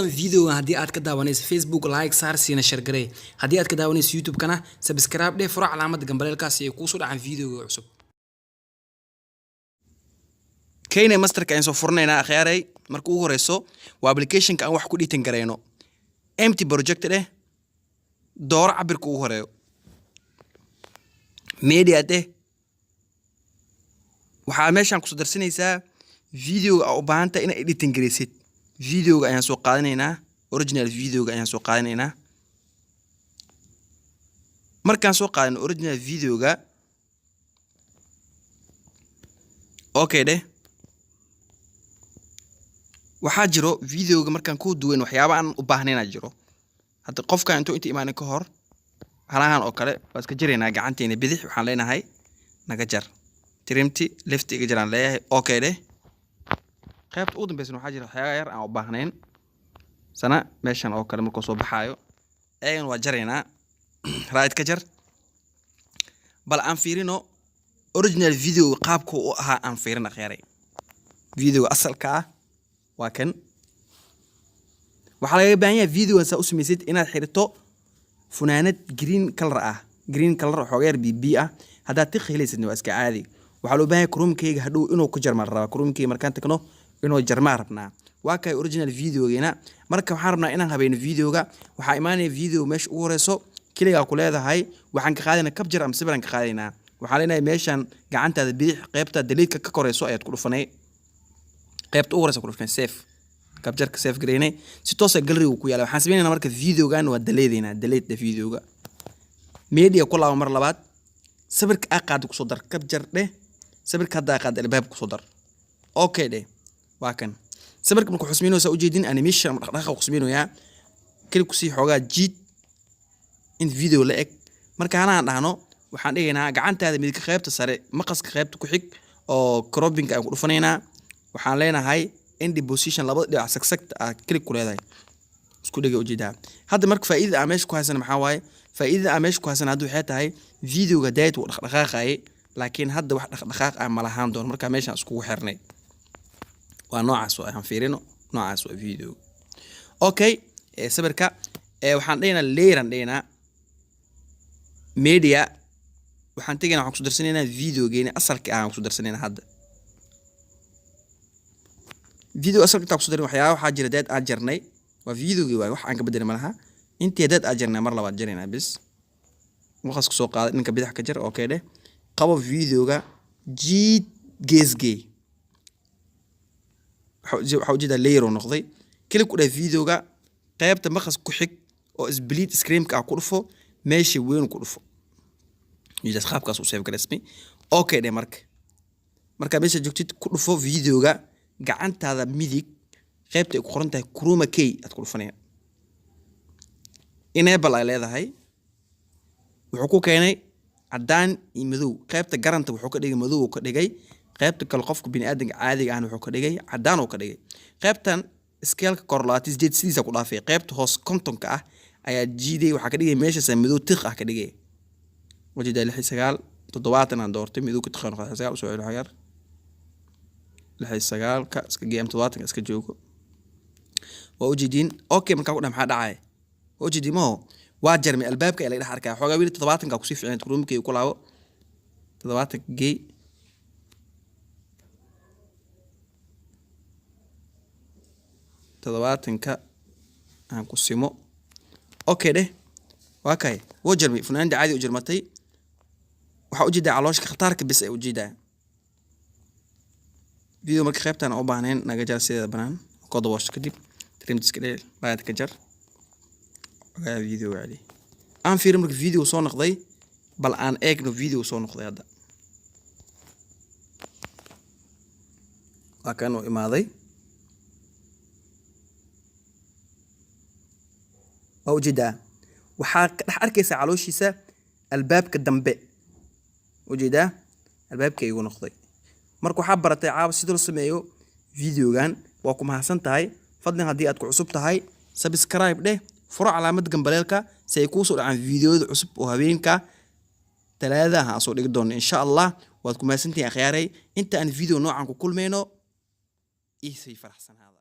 fadlan video haddii aad ka daawanayso Facebook like saar siina share garee haddii aad ka daawanayso YouTube kana subscribe dheh furo calaamada gambaleelkaas ay ku soo dhacaan video cusub kayne masterka aan soo furnaynaa akhyaaray markuu ugu horeyso waa application ka aan wax ku dhiitan gareyno empty project dheh door cabirka ugu horeeyo media dheh waxaa meeshan ku soo darsanaysaa video u baahanta in editing gareysid video ayaan soo qaadanaynaa original video ayaan soo qaadanaynaa markaan soo qaadano original video okay dheh waxaa jiro video markaan ku duwan waxyaabo aan u baahnayna jiro hadda qofka intuu inta imaan ka hor halahan oo kale bas ka jireena gacanteena bidix waxaan leenahay naga jar trimti left iga jiraan leeyahay okay dheh qaybta ugu dambeysana waxaa jira waxyaabo yar aan u baahnayn sana meeshan oo kale markuu soo baxaayo ayaan waa jareena right ka jar bal aan fiirino original video qaabku u ahaa aan fiirina khayray video asalka ah waa kan waxa laga baahan yahay video sa u sameeysid inaad xirto funaanad green color xogeer BB ah hadaa tiqhilaysid waa iska caadi waxa loo baahan yahay chromekeyga hadhow inuu ku jarmaan raba chromekeyga markaan tagno inuu jarmaan rabnaa waa kay original videogeena marka waxaan rabnaa inaan habeeyno videoga waxa imaanay video meesha ugu horeyso kaliya ku leedahay waxaan ka qaadana capture am sawiraan ka qaadayna waxa leenahay meeshan gacantaada bidix qaybta delete ka koreyso ayaad ku dhufanay qaybta ugu horeyso ku dhufanay save capture ka save gareynay si toos ah gallery ku yaala waxaan sameeynaa marka videogan waa delete videoga media ku laabo mar labaad sawirka aqaad ku soo dar capture dheh sawirka hadda aqaad albaab ku soo dar okay dheh waa kan sawirka markuu xusmeeyno sa u jeedin animation dhaqdhaqaaq ku sameeynaya kali ku sii xogaa jiid in video la eg marka aan dhahno waxaan dhigaynaa gacantaada mid ka qaybta sare maqaska qaybta ku xig oo cropping ay ku dhufaneynaa waxaan leenahay end position labada dhinac sagsagta ah click ku leedahay isku dhigay u jeedaa hadda marka faa'iidada aan meesha ku haysan maxaa waaye faa'iidada aan meesha ku haysan hadda waxay tahay videoga dayt uu dhaqdhaqaaqay laakiin hadda wax dhaqdhaqaaq aan ma lahaan doon marka meesha isku xirnay waa noocaas oo aan fiirino noocaas oo video okay sawirka waxaan dhigana layer aan dhigana media waxaan tagaynaa waxaan ku darsanayna videogeena asalka aan ku darsanayna hadda video asalka ta ku darin waxyaabo waxa jira dad aan jarnay waa videogi waay wax aan ka bedelay malaha intii dad aan jarnay mar labaad jarina bis waqas ku soo qaaday ninka bidix ka jar okay dheh qabo videoga jiid geesgey waxa ujeeda layer oo noqday kali ku dhaaf videoga qaybta maqas ku xig oo split screen ka ku dhufo meesha weyn ku dhufo nidaas qaabkaas u save gareysmi okay dheh marka meesha joogtid ku dhufo videoga gacantaada midig qaybta ay ku qoran tahay chroma key aad ku dhufanaya enable ay leedahay wuxuu ku keenay cadaan iyo madow qaybta garanta wuxuu ka dhigay madow ka dhigay qaybta kale qofka bini aadanka caadiga ah wuxuu ka dhigay cadaan oo ka dhigay qaybtan scale ka kor laatis deed sidiisa ku dhaafay qaybta hoos kontonka ah ayaa jiiday waxa ka dhigay meesha madow tiq ah ka dhigay wajida 69 70 aan doortay madow ka taqaan 69 soo celiyo xagar 69 ka iska game 70 iska joogo waa ujeedin okay marka ku dhaxay dhacay ujeedimo waa jarmi albaabka ilaa dhax arkaa xogaa wiil 70 ka ku sii fiicnay roomkii ku laabo 70 gay ka aan ku simo okay dheh waa kay woo jarmi funaanada caadi u jarmatay waxa ujeedaa calooshka khatarka bis ay ujeedaa video marka qaybtan u baahneen naga jar sida banaan kooda wash kadib trimtis kadib baad ka jar video wali aan fiirin marka video soo noqday bal aan eegno video soo noqday hadda waa kan oo imaaday oo ujeedaa waxa ka dhax arkaysa calooshiisa albaabka dambe ujeedaa albaabka igu noqday marka waxa baratay caab sidoo sameeyo videogan waa ku mahadsan tahay fadlan hadii aad ku cusub tahay subscribe dheh furo calaamad gambaleelka si ay ku soo dhacaan videoyada cusub oo habeenka talaadaha soo dhigi doono insha Allah waad ku mahadsantahay akhyaaray inta aan video noocan ku kulmeyno إيه سي فرح سنة هذا.